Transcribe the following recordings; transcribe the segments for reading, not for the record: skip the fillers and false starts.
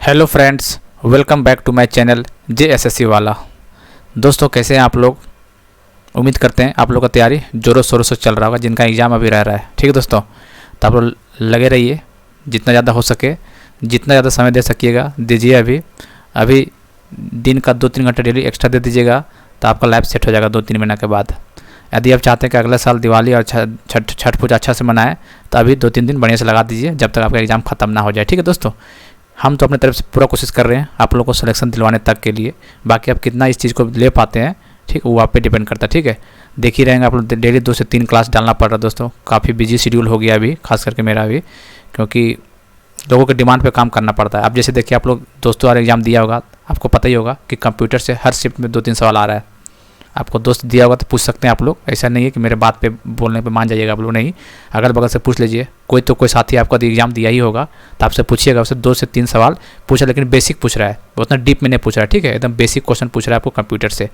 Hello friends, welcome back to my channel JSSC वाला। दोस्तों कैसे हैं आप लोग? उम्मीद करते हैं आप लोग का तैयारी ज़ोरों शोरों से चल रहा होगा, जिनका एग्ज़ाम अभी रह रहा है। ठीक है दोस्तों, तो आप लोग लगे रहिए, जितना ज़्यादा हो सके, जितना ज़्यादा समय दे सकिएगा दीजिए। अभी दिन का 2-3 घंटे डेली एक्स्ट्रा दे दीजिएगा, तो आपका लाइफ सेट हो जाएगा 2-3 महीने के बाद। यदि आप चाहते हैं कि अगले साल दिवाली और छठ पूजा अच्छा से मनाएं, तो अभी 2-3 दिन बढ़िया से लगा दीजिए, जब तक आपका एग्ज़ाम ख़त्म ना हो जाए। ठीक है दोस्तों, हम तो अपने तरफ से पूरा कोशिश कर रहे हैं आप लोगों को सिलेक्शन दिलवाने तक के लिए। बाकी आप कितना इस चीज़ को ले पाते हैं, ठीक, वो आप पे डिपेंड करता है। ठीक है, देख ही रहेंगे आप लोग, डेली 2 से 3 क्लास डालना पड़ रहा है दोस्तों। काफ़ी बिजी शेड्यूल हो गया अभी, खास करके मेरा भी, क्योंकि लोगों के डिमांड पे काम करना पड़ता है। अब जैसे देखिए, आप लोग दोस्तों वाला एग्ज़ाम दिया होगा, आपको पता ही होगा कि कंप्यूटर से हर शिफ्ट में 2-3 सवाल आ रहा है। आपको दोस्त दिया होगा तो पूछ सकते हैं आप लोग, ऐसा नहीं है कि मेरे बात पे बोलने पे मान जाइएगा आप लोग, नहीं, अगल बगल से पूछ लीजिए। कोई साथी आपका एग्जाम दिया ही होगा, तो आपसे पूछिएगा, उससे 2 से 3 सवाल पूछा, लेकिन बेसिक पूछ रहा है, उतना डीप में नहीं पूछ रहा है। ठीक है, एकदम बेसिक क्वेश्चन पूछ रहा है आपको कंप्यूटर से।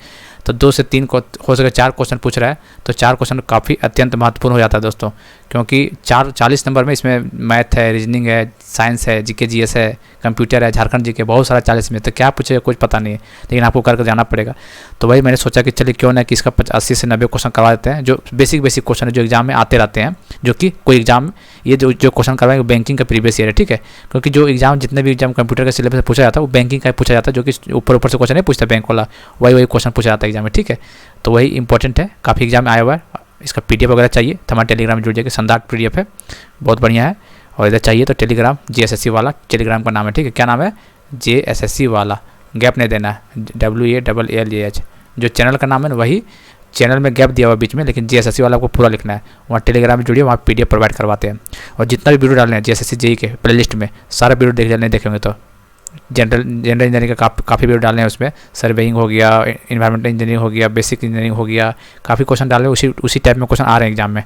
तो 2 से 3 को हो सके 4 क्वेश्चन पूछ रहा है, तो 4 क्वेश्चन काफ़ी अत्यंत महत्वपूर्ण हो जाता है दोस्तों, क्योंकि 40 नंबर में इसमें मैथ है, रीजनिंग है, साइंस है, GK GS है, कंप्यूटर है, झारखंड GK, बहुत सारा 40 में। तो क्या पूछेगा कुछ पता नहीं है, लेकिन आपको करके जाना पड़ेगा। तो वही मैंने सोचा कि चलिए क्यों ना कि इसका 80 से 90 क्वेश्चन करवा देते हैं, जो बेसिक क्वेश्चन है, जो एग्जाम में आते रहते हैं, जो कि कोई एग्जाम ये जो क्वेश्चन करवाएंगे बैंकिंग का प्रीवियस ईयर है। ठीक है, क्योंकि जो एग्जाम जितने भी एग्जाम कंप्यूटर के सिलेबस से पूछा जाता है, वो बैंकिंग का पूछा जाता है, जो कि ऊपर से क्वेश्चन नहीं पूछता बैंक वाला, वही क्वेश्चन पूछा जाता है एग्जाम में। ठीक है, तो वही इंपॉर्टेंट है, काफ़ी एग्जाम में आया हुआ है। इसका PDF वगैरह चाहिए तो हमारे टेलीग्राम में जुड़ जाइए, शानदार PDF है, बहुत बढ़िया है। और इधर चाहिए तो टेलीग्राम JSSC वाला, टेलीग्राम का नाम है। ठीक है, क्या नाम है? JSSC वाला, गैप नहीं देना है, WALLAH। जो चैनल का नाम है वही चैनल में गैप दिया हुआ बीच में, लेकिन JSSC वाला आपको पूरा लिखना है। वहाँ टेलीग्राम में जुड़िए, वहाँ PDF प्रोवाइड करवाते हैं। और जितना भी वीडियो डालने हैं JSSC JEE के प्लेलिस्ट में, सारा वीडियो देख नहीं देखेंगे तो जनरल इंजीनियरिंग का काफ़ी वीडियो डालने हैं उसमें। सर्वेइंग हो गया, इन्वायरमेंटल इंजीनियरिंग हो गया, बेसिक इंजीनियरिंग हो गया, काफ़ी क्वेश्चन डाले, उसी टाइप में क्वेश्चन आ रहे हैं एग्जाम में।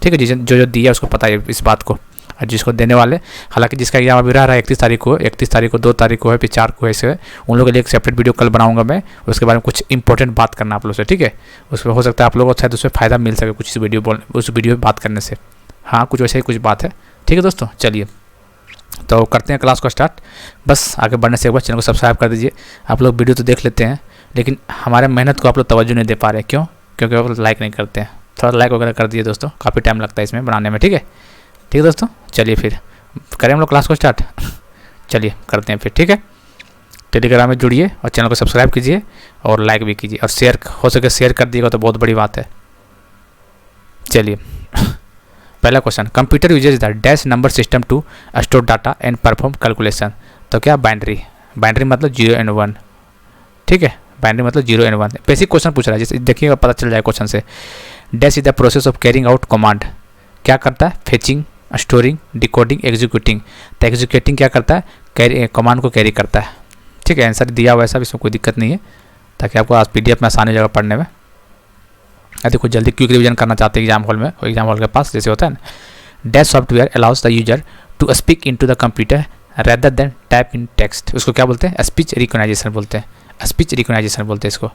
ठीक है, जो दिया उसको पता है इस बात को, और जिसको देने वाले, हालांकि जिसका एग्जाम अभी रह रहा है 31 तारीख को, 2 तारीख को है, फिर 4 को है, इसे उन लोगों के लिए एक सेपरेट वीडियो कल बनाऊंगा मैं, उसके बारे में कुछ इंपॉर्टेंट बात करना आप लोग से। ठीक है, उसमें हो सकता है आप लोगों को शायद उसमें फ़ायदा मिल सके कुछ उस वीडियो में बात करने से। हाँ, कुछ वैसे ही कुछ बात है। ठीक है दोस्तों, चलिए तो करते हैं क्लास को स्टार्ट। बस आगे बढ़ने से एक बार चैनल को सब्सक्राइब कर दीजिए। आप लोग वीडियो तो देख लेते हैं, लेकिन हमारे मेहनत को आप लोग तवज्जो नहीं दे पा रहे। क्यों? क्योंकि आप लोग लाइक नहीं करते हैं। थोड़ा लाइक वगैरह कर दीजिए दोस्तों, काफ़ी टाइम लगता है इसमें बनाने में। ठीक है दोस्तों, चलिए फिर करें हम लोग क्लास को स्टार्ट। चलिए करते हैं फिर। ठीक है, टेलीग्राम में जुड़िए और चैनल को सब्सक्राइब कीजिए और लाइक भी कीजिए, और शेयर हो सके शेयर कर दिएगा तो बहुत बड़ी बात है। चलिए पहला question, computer uses the dash number system to store data and perform calculation. तो क्या? बाइनरी मतलब 0 and 1। ठीक है, बाइनरी मतलब 0 and 1। बेसिक क्वेश्चन पूछ रहा है, जैसे देखिएगा पता चल जाए क्वेश्चन से। Dash is the process of carrying out command. क्या करता है? Fetching, storing, decoding, executing. तो एग्जीक्यूटिंग क्या करता है? कमांड को कैरी करता है। ठीक है, आंसर दिया हुआ है सब, इसमें कोई दिक्कत नहीं है, ताकि आपको आज PDF में आसानी हो जाएगा पढ़ने में। यदि कुछ जल्दी क्विक रिवीजन करना चाहते हैं एग्जाम हॉल में, एग्जाम हॉल के पास जैसे होता है ना, dash software allows the user to speak into the computer rather than type in text. उसको क्या बोलते हैं? स्पीच रिकॉग्नाइजेशन बोलते हैं। स्पीच रिकॉग्नाइजेशन बोलते हैं इसको।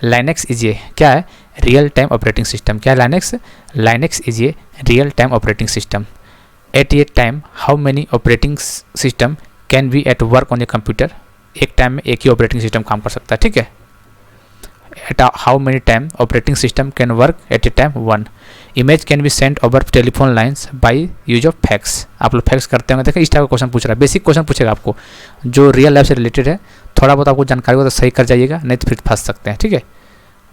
लाइनेक्स इज ये क्या है? Real time operating system. क्या है लाइनेक्स? लाइनेक्स इज ये real time operating system. At a time how many operating system can be at work on a computer. एक टाइम में एक ही ऑपरेटिंग सिस्टम काम कर सकता है। ठीक है, at how many time operating system can work at a time? 1. Image can be sent over telephone lines by use of fax. आप लोग फैक्स करते होंगे, देखिए इस टाइप का क्वेश्चन पूछ रहा है। बेसिक क्वेश्चन पूछेगा आपको, जो रियल लाइफ से रिलेटेड है। थोड़ा बहुत आपको जानकारी हो तो सही कर जाइएगा, नहीं तो फिर फंस सकते हैं। ठीक है,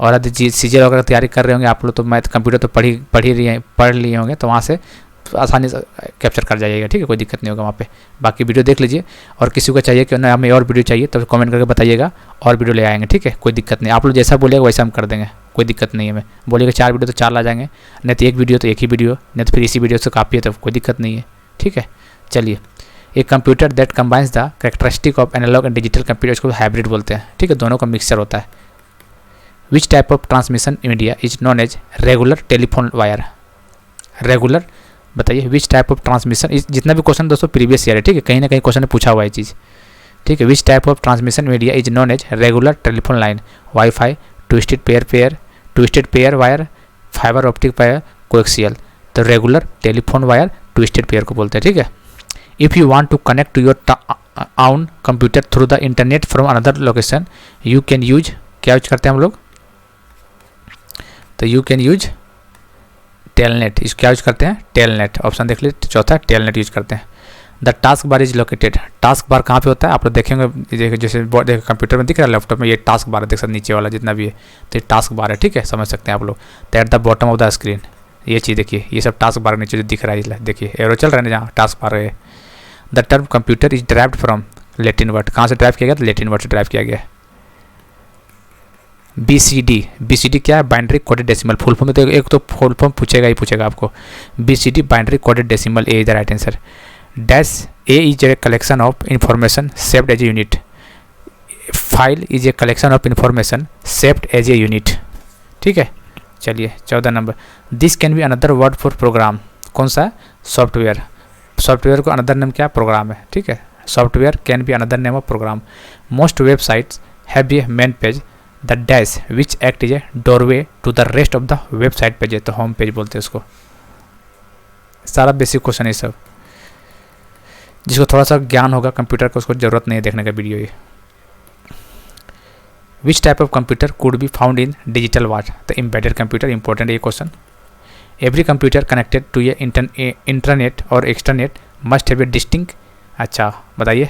और यदि CGL वगैरह तैयारी कर रहे होंगे आप लोग, तो मैथ कंप्यूटर तो पढ़ लिए होंगे, तो वहाँ से आसानी से कैप्चर कर जाइएगा। ठीक है, कोई दिक्कत नहीं होगा वहाँ पे। बाकी वीडियो देख लीजिए, और किसी को चाहिए कि ना हमें और वीडियो चाहिए तो कमेंट करके बताइएगा, और वीडियो ले आएंगे। ठीक है, कोई दिक्कत नहीं, आप लोग जैसा बोलेगा वैसा हम कर देंगे, कोई दिक्कत नहीं है। हमें बोलिएगा 4 वीडियो तो 4 ला जाएंगे, नहीं तो 1 वीडियो तो 1 ही वीडियो, नहीं तो फिर इसी वीडियो से काफ़ी है, तो कोई दिक्कत नहीं है। ठीक है, चलिए, एक computer that combines the characteristic of analog and digital computer, इसको हाइब्रिड बोलते हैं। ठीक है, दोनों का मिक्सचर होता है। Which type of transmission media is known as regular telephone wire. Regular बताइए, विच टाइप ऑफ ट्रांसमिशन, जितना भी क्वेश्चन दोस्तों प्रीवियस ईयर है। ठीक है, कहीं ना कहीं क्वेश्चन ने पूछा हुआ है चीज़। ठीक है, which type of transmission media is known as regular telephone line, WiFi, twisted pair wire, fibre optic wire, coaxial. तो regular telephone wire twisted pair को बोलते हैं। ठीक है, if you want to connect to your own computer through the internet from another location you can use, क्या use करते हैं हम लोग, तो यू कैन यूज टेलनेट, इस क्या यूज करते हैं, टेलनेट, ऑप्शन देख लीजिए चौथा टेलनेट यूज करते हैं। The task bar is located, task bar कहाँ पे होता है आप लोग देखेंगे, जैसे कंप्यूटर में दिख रहा है, लैपटॉप में ये टास्क बार है, देख सकते नीचे वाला जितना भी है, तो ये टास्क बार है, ठीक है, समझ सकते हैं आप लोग। तो at the bottom of the screen, ये चीज़ देखिए, ये सब टास्क बार नीचे जो दिख रहा है, देखिए एरो चल रहा है ना जहाँ टास्क बार है। The term computer is derived from Latin word, कहाँ से ड्राइव किया गया, तो लैटिन वर्ड से ड्राइव किया गया। BCD क्या है, binary coded decimal, full form में तो एक तो फुल फॉर्म पूछेगा ही पूछेगा आपको। BCD binary coded decimal, A is the right answer. Dash a is a collection of information saved as a unit, file is a collection of information saved as a unit, ठीक है। चलिए 14 number, this can be another word for program, कौन सा, software, software को another name क्या, program है, ठीक है। Software can be another name of program. Most websites have a main page the dash which act is a doorway to the rest of the website page, तो home page बोलते हैं उसको। सारा basic question है सब, जिसको थोड़ा सा ज्ञान होगा कंप्यूटर का उसको जरूरत नहीं है देखने का वीडियो ये। Which type of computer could be found in digital watch, the embedded computer, important ये question. Every computer connected to a internet और extranet must have a distinct, अच्छा बताइए,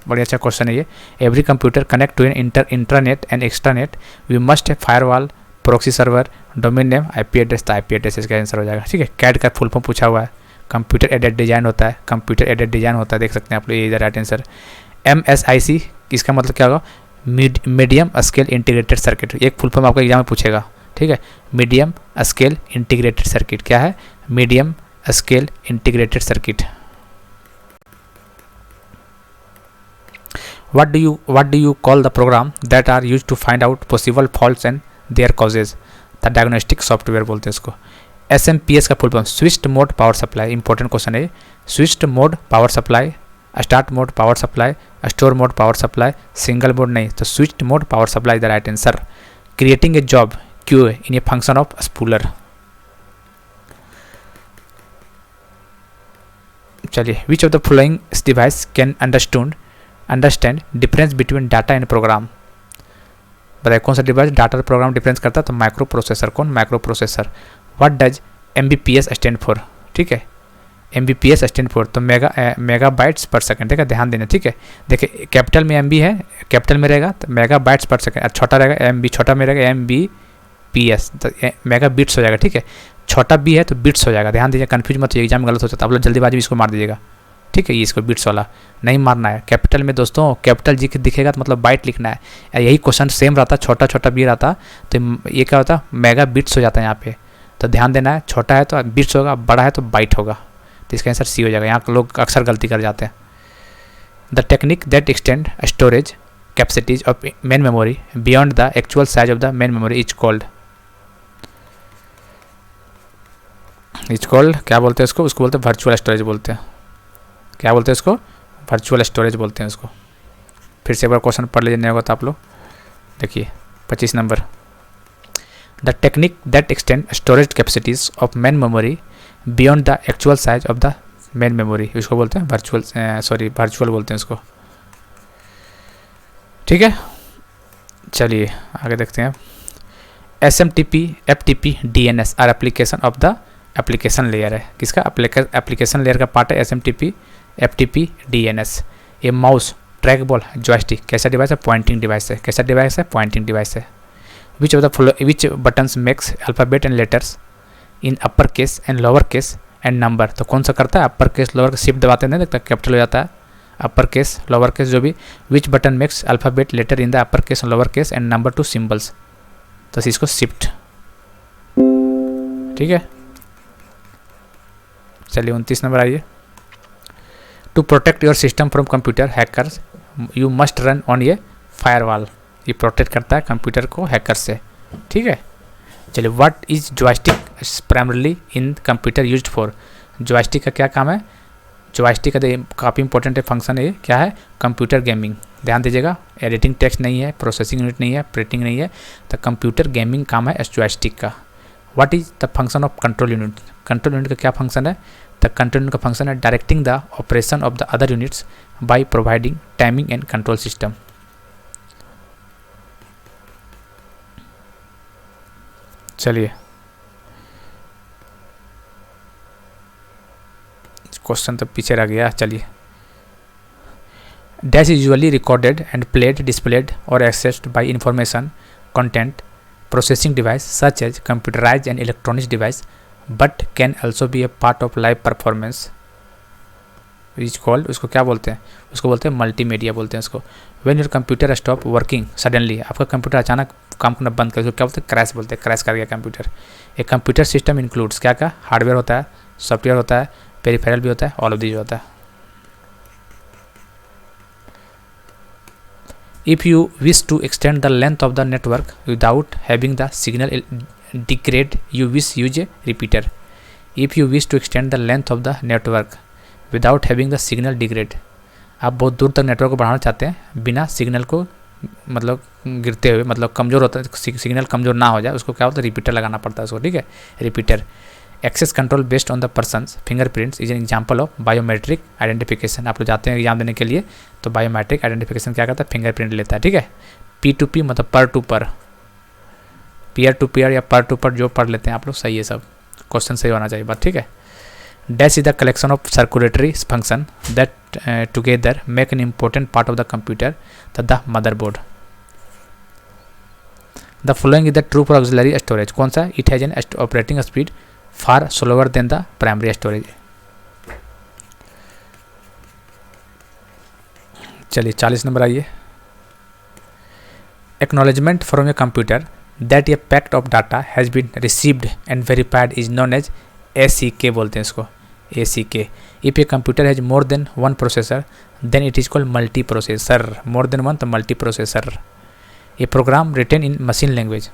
बड़ी अच्छा क्वेश्चन है ये। Every computer connect to an internet and extranet we must have firewall, proxy server, domain name, IP address, तो IP address इसका answer हो जाएगा, ठीक है। कैड का फुल फॉर्म पूछा हुआ है, कंप्यूटर एडेड डिजाइन होता है, कंप्यूटर एडेड डिजाइन होता है, देख सकते हैं आप लोग, ये इधर राइट आंसर। MSIC इसका मतलब क्या होगा, मीडियम स्केल इंटीग्रेटेड सर्किट, एक फुल फॉर्म आपको एग्जाम में पूछेगा, ठीक है। मीडियम स्केल इंटीग्रेटेड सर्किट क्या है, medium scale integrated circuit. What do you call the program that are used to find out possible faults and their causes? The diagnostic software बोलते हैं इसको। SMPS का full form switched mode power supply, important question है। Switched mode power supply, start mode power supply, store mode power supply, single mode नहीं, तो switched mode power supply the right answer. Creating a job queue in a function of spooler. चलिए, which of the following device can understand difference between data and program, बताइए कौन सा device data और program difference करता है, तो micro processor, कौन, micro processor. What does MBPS stand for, ठीक है, MBPS स्टैंड फॉर तो मेगाबाइट्स पर सेकंड, ठीक है, ध्यान देना, ठीक है। देखिए कैपिटल में MB है, कैपिटल में रहेगा तो मेगाबाइट्स पर सेकंड, छोटा रहेगा MB, छोटा में रहेगा MBPS, तो मेगा बिट्स हो जाएगा, ठीक है। छोटा B है तो बिट्स हो जाएगा, ध्यान दीजिए, कंफ्यूज मत, एग्जाम में गलत हो सकता है, आप लोग जल्दीबाजी में इसको मार दीजिएगा, ठीक है। ये इसको बिट्स वाला नहीं मारना है, कैपिटल में दोस्तों, कैपिटल जी दिखेगा तो मतलब बाइट लिखना है। यही क्वेश्चन सेम रहता, छोटा छोटा B रहता तो ये क्या होता, मेगा बिट्स हो जाता है यहाँ पे, तो ध्यान देना है, छोटा है तो बिट्स होगा, बड़ा है तो बाइट होगा, तो इसका आंसर C हो जाएगा। यहाँ लोग अक्सर गलती कर जाते हैं। The technique that extend storage capacities of main memory beyond the actual size of the main memory is called, क्या बोलते हैं उसको, बोलते हैं वर्चुअल स्टोरेज बोलते हैं, क्या बोलते हैं इसको, वर्चुअल स्टोरेज बोलते हैं इसको। फिर से एक बार क्वेश्चन पढ़ लीजिए, नहीं होगा तो आप लोग देखिए 25 number. The technique that extend storage capacities of main memory beyond the actual size of the main memory, इसको बोलते हैं वर्चुअल बोलते हैं इसको, ठीक है। चलिए आगे देखते हैं। SMTP, FTP, DNS are application of the application layer है, किसका, एप्लीकेशन लेयर का पार्ट है SMTP, FTP, DNS। ये माउस, ट्रैक बॉल, जॉयस्टिक कैसा डिवाइस है, पॉइंटिंग डिवाइस है, कैसा डिवाइस है, पॉइंटिंग डिवाइस है। Which buttons makes alphabet and letters in upper case and lower case and number, तो कौन सा करता है, upper case lower case, shift दबाते नहीं देखता कैपिटल हो जाता है, अपर केस लोअर केस जो भी। Which button makes alphabet letter in the upper case and lower case and number to symbols, तो इसको शिफ्ट, ठीक है। चलिए 29 नंबर आइए। To protect your system from computer hackers you must run on ये firewall, ये प्रोटेक्ट करता है कंप्यूटर को हैकर से, ठीक है। चलिए, what is joystick primarily in computer used for, joystick का क्या काम है, जॉयस्टिक का काफ़ी इंपॉर्टेंट फंक्शन है, ये क्या है, कंप्यूटर गेमिंग, ध्यान दीजिएगा, एडिटिंग टेक्स्ट नहीं है, प्रोसेसिंग यूनिट नहीं है, प्रिंटिंग नहीं है, तो कंप्यूटर गेमिंग काम है जॉयस्टिक का। What is the function of control unit, control unit का क्या फंक्शन है, द कंट्रोल का फंक्शन है directing the operation of the other units by providing timing and control system. चलिए क्वेश्चन तो पीछे रह गया। चलिए, dash is usually recorded and played, displayed और accessed by information content processing device such as computerize and electronics device but can also be a part of live performance is called. उसको क्या बोलते हैं? उसको बोलते हैं मल्टीमीडिया बोलते हैं उसको। When your computer stop working suddenly, आपका कंप्यूटर अचानक काम करना बंद कर, उसको क्या बोलते हैं? क्रैश बोलते हैं, क्रैश कर गया कंप्यूटर। एक कंप्यूटर सिस्टम इंक्लूड्स क्या क्या? हार्डवेयर होता है, सॉफ्टवेयर होता है, पेरिफेरल भी होता है, ऑल ऑफ दीज होता है। If you wish to extend the length of the network without having the signal degrade, you wish use a repeater. If you wish to extend the length of the network without having the signal degrade, आप बहुत दूर तक network को बढ़ाना चाहते हैं बिना signal को मतलब गिरते हुए, मतलब कमज़ोर होता है, सिग्नल कमज़ोर ना हो जाए, उसको क्या होता है? रिपीटर लगाना पड़ता है उसको, ठीक है, repeater. Access control based on the person's fingerprints is an example of biometric identification. आप लोग जाते हैं एग्जाम देने के लिए तो बायोमेट्रिक आइडेंटिफिकेशन क्या करता है? फिंगरप्रिंट लेता है, ठीक है। P2P मतलब पर टू पर, पीयर टू पीयर या पर टू पर जो पढ़ लेते हैं आप लोग, सही है सब, क्वेश्चन सही होना चाहिए बात, ठीक है। Dash is the collection of circulatory function that together make an important part of the computer the motherboard. The following is the true for auxiliary storage. कौन सा? It has an operating speed far slower than the primary storage. चलिए 40 number आइए। Acknowledgement from a computer that a packet of data has been received and verified is known as ACK बोलते हैं इसको, ACK। If A computer has more than one processor then it is called multiprocessor. More than one तो multiprocessor. A program written in machine language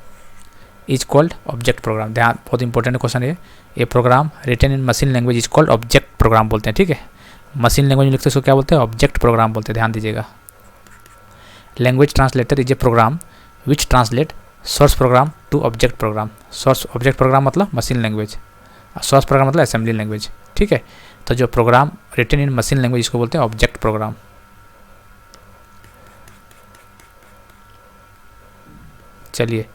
is called object program. ध्यान, बहुत important question है। A program written in machine language is called object program बोलते हैं, ठीक है। Machine language में लिखते हैं उसको क्या बोलते हैं? ऑब्जेक्ट प्रोग्राम बोलते हैं, ध्यान दीजिएगा। Language translator is a program which translate source program to object program. Source object program मतलब मशीन लैंग्वेज, सोर्स प्रोग्राम मतलब असेंबली लैंग्वेज, ठीक है। तो जो program written in machine language इसको बोलते हैं ऑब्जेक्ट प्रोग्राम। चलिए,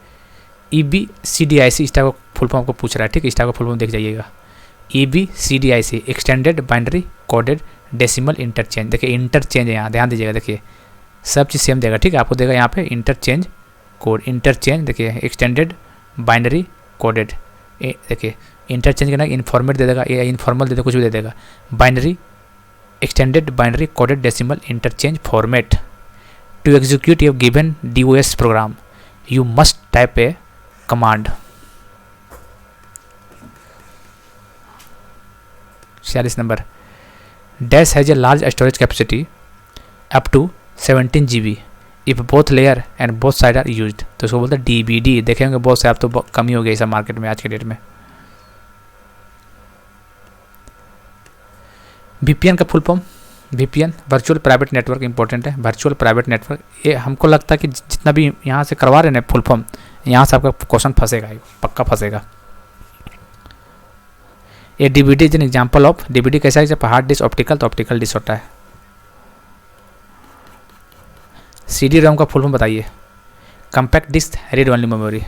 EBCDIC इस टाइप का फुल फॉर्म को पूछ रहा है, ठीक है, इस टाइप का फुल फॉर्म देख जाइएगा। EBCDIC extended binary coded decimal interchange. देखिए इंटरचेंज है यहाँ, ध्यान दीजिएगा, देखिए सब चीज़ सेम देगा, ठीक है। आपको देगा यहाँ पे इंटरचेंज कोड, इंटरचेंज देखिए एक्सटेंडेड बाइनरी कोडेड, देखिए इंटरचेंज करना इनफॉर्मेट दे देगा या इनफॉर्मल दे देगा, कुछ भी दे देगा। Binary extended binary coded decimal interchange format. To execute a given DOS program you must type a command. 46 number. Dash has a large storage capacity up to 17 GB if both layer and both side are used. तो उसको बोलते हैं DBD। देखे होंगे बहुत से, आप तो कमी हो गई सब मार्केट में आज के डेट में। VPN का full form, VPN virtual private network, important है। वर्चुअल प्राइवेट नेटवर्क, ये हमको लगता है कि जितना भी यहाँ से करवा रहे हैं फुल फॉर्म, यहाँ से आपका क्वेश्चन फंसेगा, पक्का फंसेगा। ये DVD is an example of, DVD कैसा है? जब हार्ड डिस्क ऑप्टिकल, तो ऑप्टिकल डिस्क होता है। CD-ROM का फुल फॉर्म बताइए। Compact disc read only memory.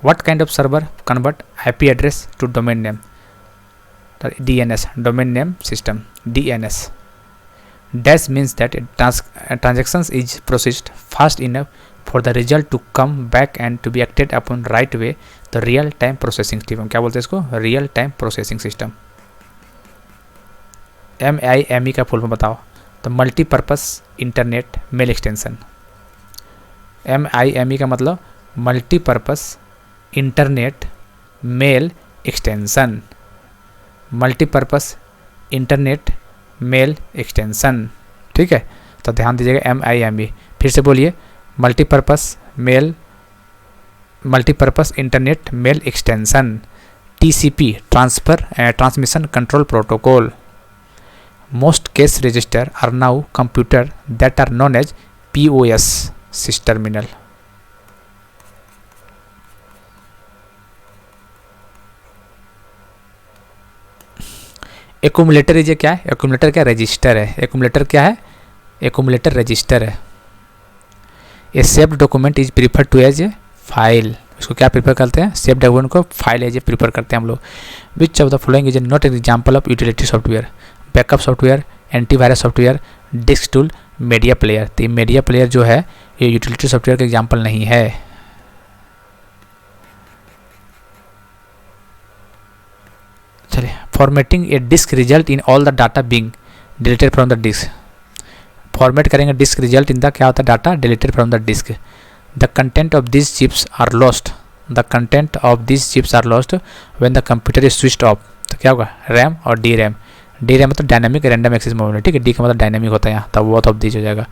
What kind of server convert IP address to domain name? DNS, domain name system, DNS. Dash means that transactions is processed fast enough for the result to come back and to be acted upon right way. The real time processing system, क्या बोलते हैं इसको? Real time processing system. MIME का full form बताओ। तो multipurpose internet mail extension. MIME का मतलब multipurpose internet mail extension, multipurpose internet mail extension, ठीक है। तो ध्यान दीजिएगा MIME। फिर से बोलिए, multipurpose internet mail extension. TCP transmission control protocol. Most case register are now computer that are known as POS सिस टर्मिनल। एक्यूमुलेटर ये क्या है, एक्यूमुलेटर क्या रजिस्टर है, एक्यूमुलेटर क्या है, एक्यूमुलेटर रजिस्टर है। A saved document is prefer to as a file, इसको क्या प्रीफर करते हैं, सेव डॉक्यूमेंट को फाइल एज ए प्रीफर करते हैं हम लोग। Which of the following is not an example of utility software, backup software, antivirus software, disk tool, media player. तो ये मीडिया प्लेयर जो है ये यूटिलिटी सॉफ्टवेयर का एग्जाम्पल नहीं है। चलिए, formatting a disk result in all the data being deleted from the disk. Format करेंगे डिस्क रिजल्ट इन द क्या होता है, data deleted from the disk. The content of this chips are lost, the content of this chips are lost when the computer is switched off. तो क्या होगा, RAM और D RAM. D RAM मतलब dynamic random access memory, ठीक है, D का मतलब dynamic होता है यहाँ, तब बोथ ऑफ दिस हो जाएगा।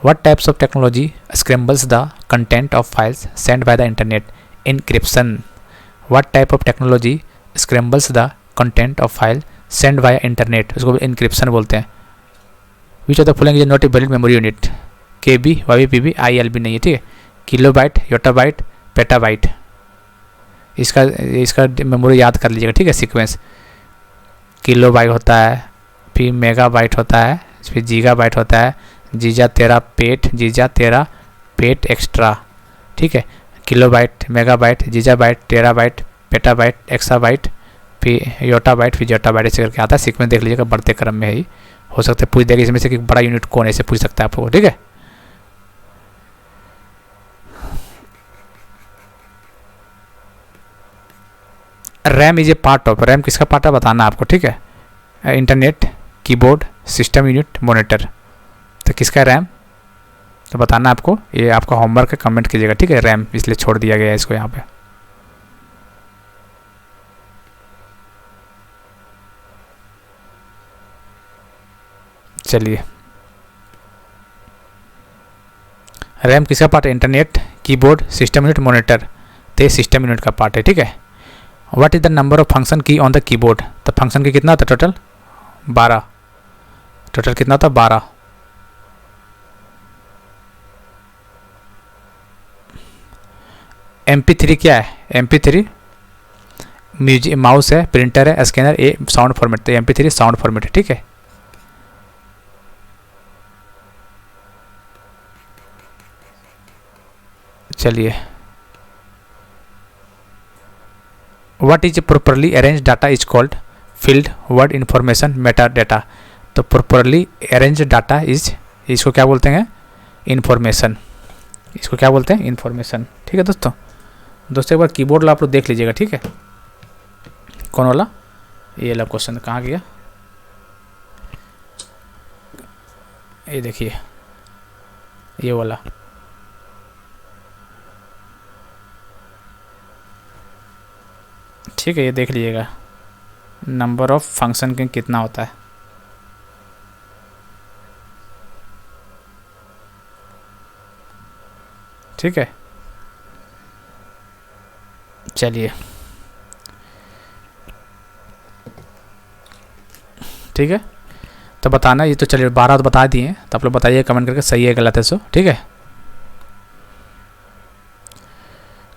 What types of technology scrambles the content of files send by the internet, encryption. What type of technology scrambles the content of file send by internet, उसको encryption बोलते हैं। Which of the following is not a valid memory unit, K B, Y P B, I L B नहीं है, ठीक है। Kilobyte, yottabyte, petabyte, इसका memory याद कर लीजिएगा, ठीक है, सीक्वेंस। किलोबाइट होता है, फिर मेगाबाइट होता है, फिर गीगाबाइट होता है, जीजा तेरा पेट एक्स्ट्रा, ठीक है। Kilobyte, megabyte, gigabyte, terabyte, petabyte, exabyte, फिर योटाबाइट, फिर जोटाबाइट, ऐसे करके आता है। सीक्वेंस देख लीजिएगा, बढ़ते क्रम में है ही, हो सकता है पूछ देगा इसमें से कि बड़ा यूनिट कौन है, ऐसे पूछ सकता है आपको, ठीक है। RAM is a part of, RAM किसका पार्ट है बताना आपको, ठीक है। Internet, keyboard, system unit, monitor, तो किसका रैम तो बताना आपको, ये आपका होमवर्क है, कमेंट कीजिएगा, ठीक है। रैम इसलिए छोड़ दिया गया है इसको यहाँ पे। चलिए, रैम किसका पार्ट है, internet, keyboard, system unit, monitor, तो ये सिस्टम यूनिट का पार्ट है, ठीक है। What is the number of function की ऑन द कीबोर्ड, तो फंक्शन की कितना होता है टोटल, 12, टोटल कितना होता है 12। MP3 क्या है, MP3 म्यूजिक, माउस है, प्रिंटर है, स्कैनर, ए साउंड फॉर्मेट, तो MP3 साउंड फॉर्मेट है, ठीक है। चलिए, what is properly arrange data is called field word information Meta data, तो प्रॉपरली अरेंज डाटा इज, इसको क्या बोलते हैं, इन्फॉर्मेशन, इसको क्या बोलते हैं, इन्फॉर्मेशन, ठीक है दोस्तों। दोस्तों एक बार कीबोर्ड ला आप लोग देख लीजिएगा, ठीक है। कौन वाला, ये वाला क्वेश्चन कहाँ गया, ये देखिए ये वाला, ठीक है, ये देख लीजिएगा नंबर ऑफ फंक्शन के कितना होता है, ठीक है। चलिए, ठीक है, तो बताना, ये तो चलिए 12 तो बता दिए, तो आप लोग बताइए कमेंट करके सही है गलत है सो, ठीक है।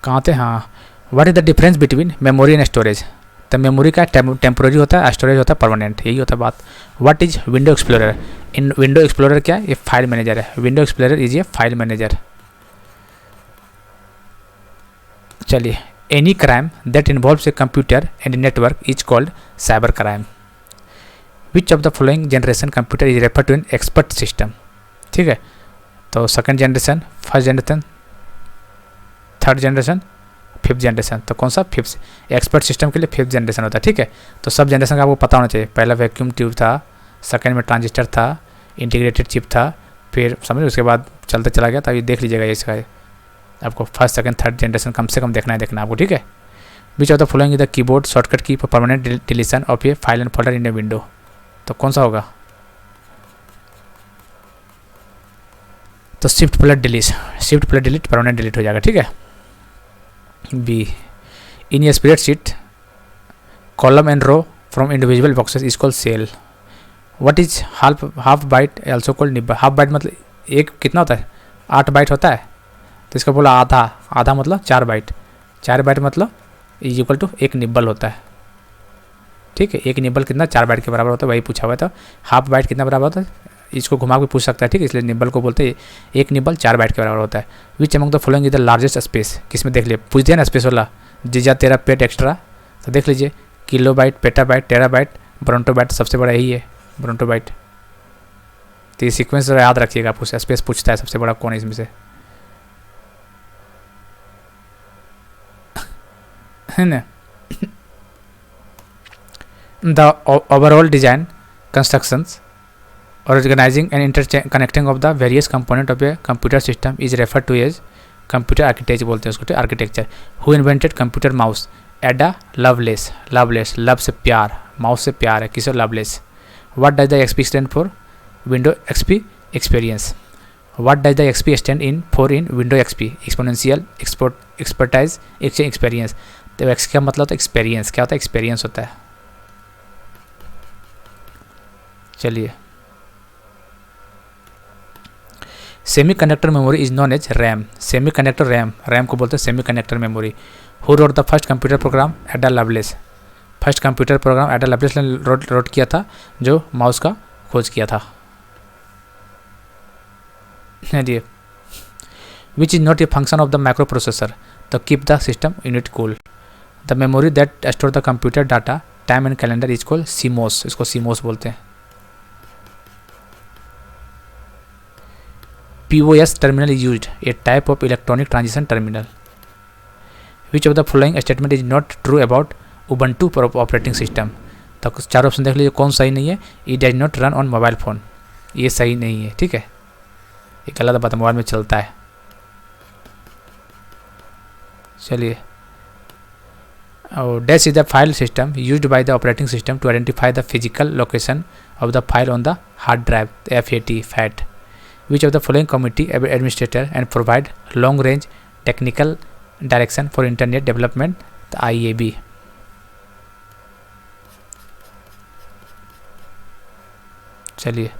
कहाँ थे, हाँ, what is the difference between memory and storage, तो मेमोरी का टेम्पोररी होता है, स्टोरेज होता है परमानेंट, यही होता है बात। What is window explorer, in window explorer क्या है, ये फाइल मैनेजर है, विंडो एक्सप्लोरर इज ये फाइल मैनेजर। चलिए, any crime that involves a computer and network is called cyber crime. Which of the following generation computer is refer to an expert system, ठीक है। तो second generation, first generation, third generation, fifth generation, तो कौन सा fifth, expert system के लिए fifth generation होता है, ठीक है। तो सब जनरेशन का आपको पता होना चाहिए, पहला वैक्यूम ट्यूब था, सेकंड में ट्रांजिस्टर था, इंटीग्रेटेड चिप था, फिर समझ उसके बाद चलते चला गया, तो ये देख लीजिएगा, इसका आपको फर्स्ट सेकंड थर्ड जनरेशन कम से कम देखना है आपको, ठीक है। Which of the following is the keyboard shortcut key for permanent deletion of a file and folder in a window, तो कौन सा होगा, तो shift plus delete, shift plus delete permanent delete हो जाएगा, ठीक है। B, in a spreadsheet column and row from individual boxes is called cell. What is half bite also called nibble, half byte मतलब एक कितना होता है, 8 बाइट होता है, तो इसका बोला आधा, आधा मतलब 4 बाइट, 4 बाइट मतलब इज इक्वल टू एक निब्बल होता है, ठीक है। एक निबल कितना 4 बाइट के बराबर होता है, वही पूछा हुआ था। हाफ बाइट कितना बराबर होता है, इसको घुमा के पूछ सकता है, ठीक है, इसलिए निबल को बोलते हैं एक निबल 4 बाइट के बराबर होता है। Which among the following is the largest space, किसमें देख लिए, पूछ दिया ना स्पेस वाला, जीजा तेरा पेट एक्स्ट्रा, तो देख लीजिए किलो बाइट, पेटा बाइट, टेरा बाइट, ब्रोंटो बाइट, सबसे बड़ा यही है ब्रोंटो बाइट। तो ये सीक्वेंस याद रखिएगा, आपको स्पेस पूछता है सबसे बड़ा कौन है इसमें से, है ना। The overall design constructions organizing and interconnecting of the various component of a computer system is referred to as computer architecture बोलते हैं उसको, architecture. Who invented computer mouse? Ada Lovelace, loveless, love से प्यार, माउस से प्यार है, किसे loveless. What does the XP stand for? Windows XP experience. What does the XP stand in for in Windows XP? Exponential, expertise, experience। तो x का मतलब होता है एक्सपीरियंस, क्या होता है एक्सपीरियंस होता है। चलिए, semiconductor memory is known as RAM, semiconductor RAM, RAM को बोलते हैं semiconductor memory. Who wrote the first computer program? Ada Lovelace, first computer program Ada Lovelace ने रोट किया था, जो माउस का खोज किया था। Which is not a function of the microprocessor, तो keep the system unit cool. The memory that store the computer data time and calendar is called CMOS, इसको सीमोस बोलते हैं। POS terminal is used, a type of electronic transition terminal. Which of the following statement is not true about Ubuntu operating system? तो 4 option देख लीजिए, कौन सही नहीं है। It does not run on mobile phone, ये सही नहीं है, ठीक है, ये गलत बात, मोबाइल में चलता है। चलिए, dash is the file system used by the operating system to identify the physical location of the file on the hard drive, FAT। Which of the following committee administrator and provide long range technical direction for internet development? The IAB। चलिए,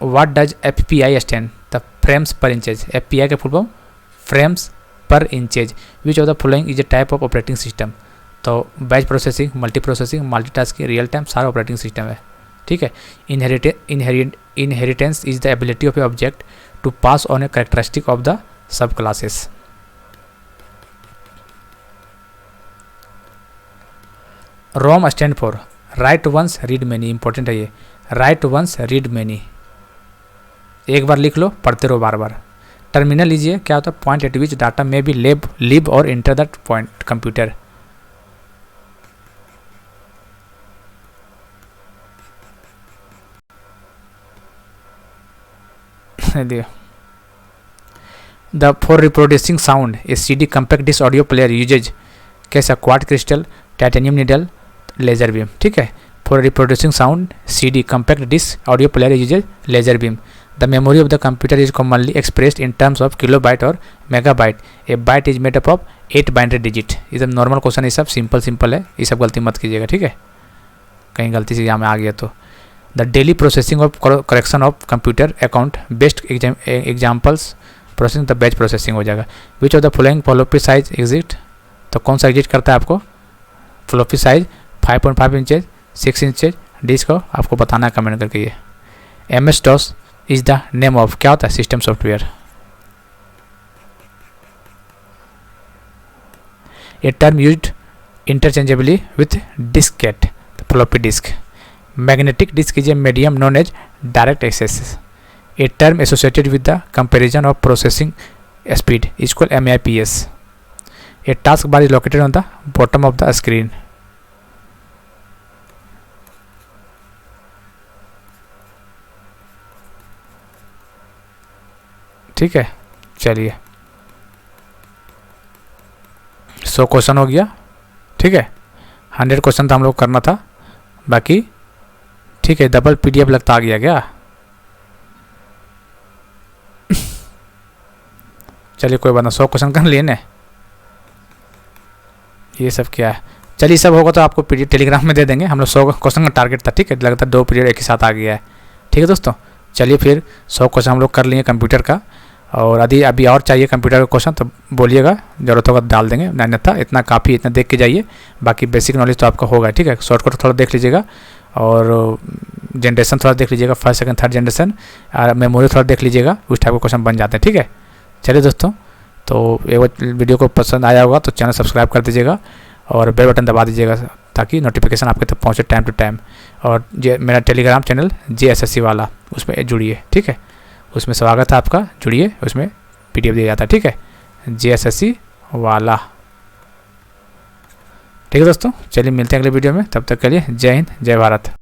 what does FPI stand? The frames per inches, FPI का full form frames per inches। Which of the following is a type of operating system? तो batch processing, multi processing, multitasking, real time, सारा operating system है, ठीक है। Inheritance is the ability of a object to pass on a characteristic of the sub classes. ROM stand for write once read many, important है ये, right once read many, एक बार लिख लो, पढ़ते रहो बार बार। टर्मिनल लीजिए, क्या होता है, पॉइंट एट विच डाटा में बी लिव और inter that point computer. The for reproducing sound a CD compact disc audio player uses, कैसा, quartz crystal, titanium needle, laser beam, ठीक है। For reproducing sound CD compact disc audio player uses laser beam. The memory of the computer is commonly expressed in terms of kilobyte और megabyte. A byte is made up of 8 binary digit. ये सब normal question, ये सब simple है, ये सब गलती मत कीजिएगा, ठीक है, कहीं गलती से यहाँ में आ गया तो। The daily processing of correction of computer account, best examples processing, the batch processing हो जाएगा। Which of the following floppy size exist, तो कौन सा एग्जिस्ट करता है आपको, floppy size 5.5 inches, 6 inches disk को आपको बताना है कमेंट करके। ये MS-DOS is the name of, क्या होता है, system software. A term used interchangeably with diskette, floppy disk. Magnetic disk is a medium known as direct access. A term associated with the comparison of processing speed is called MIPS। A task bar is located on the bottom of the screen. ठीक है, चलिए 100 question हो गया, ठीक है, 100 question तो हम लोग करना था, बाकी ठीक है। डबल PDF लगता आ गया क्या, चलिए कोई बात ना, 100 क्वेश्चन कर लिए ना, ये सब क्या है। चलिए सब होगा तो आपको PDF टेलीग्राम में दे देंगे, हम लोग 100 क्वेश्चन का टारगेट था, ठीक है, लगता है 2 पीरियड एक ही साथ आ गया है, ठीक है दोस्तों। चलिए फिर 100 क्वेश्चन हम लोग कर लिए कंप्यूटर का, और यदि अभी और चाहिए कंप्यूटर का क्वेश्चन तो बोलिएगा, ज़रूरत होगा तो डाल देंगे, अन्यथा इतना काफ़ी, इतना देख के जाइए, बाकी बेसिक नॉलेज तो आपका होगा। ठीक है, शॉर्टकट थोड़ा देख लीजिएगा और जनरेशन थोड़ा देख लीजिएगा, फर्स्ट सेकंड थर्ड जनरेशन, और मेमोरी थोड़ा देख लीजिएगा, उस टाइप का क्वेश्चन बन जाते हैं। ठीक है, चलिए दोस्तों, तो एक वीडियो को पसंद आया होगा तो चैनल सब्सक्राइब कर दीजिएगा और बेल बटन दबा दीजिएगा ताकि नोटिफिकेशन आपके तक पहुँचे टाइम टू टाइम। और मेरा टेलीग्राम चैनल JSSC वाला, उसमें जुड़िए। ठीक है, उसमें स्वागत है आपका, जुड़िए, उसमें PDF दिया जाता है। ठीक है, JSSC वाला। ठीक है दोस्तों, चलिए मिलते हैं अगले वीडियो में, तब तक के लिए जय हिंद, जय भारत।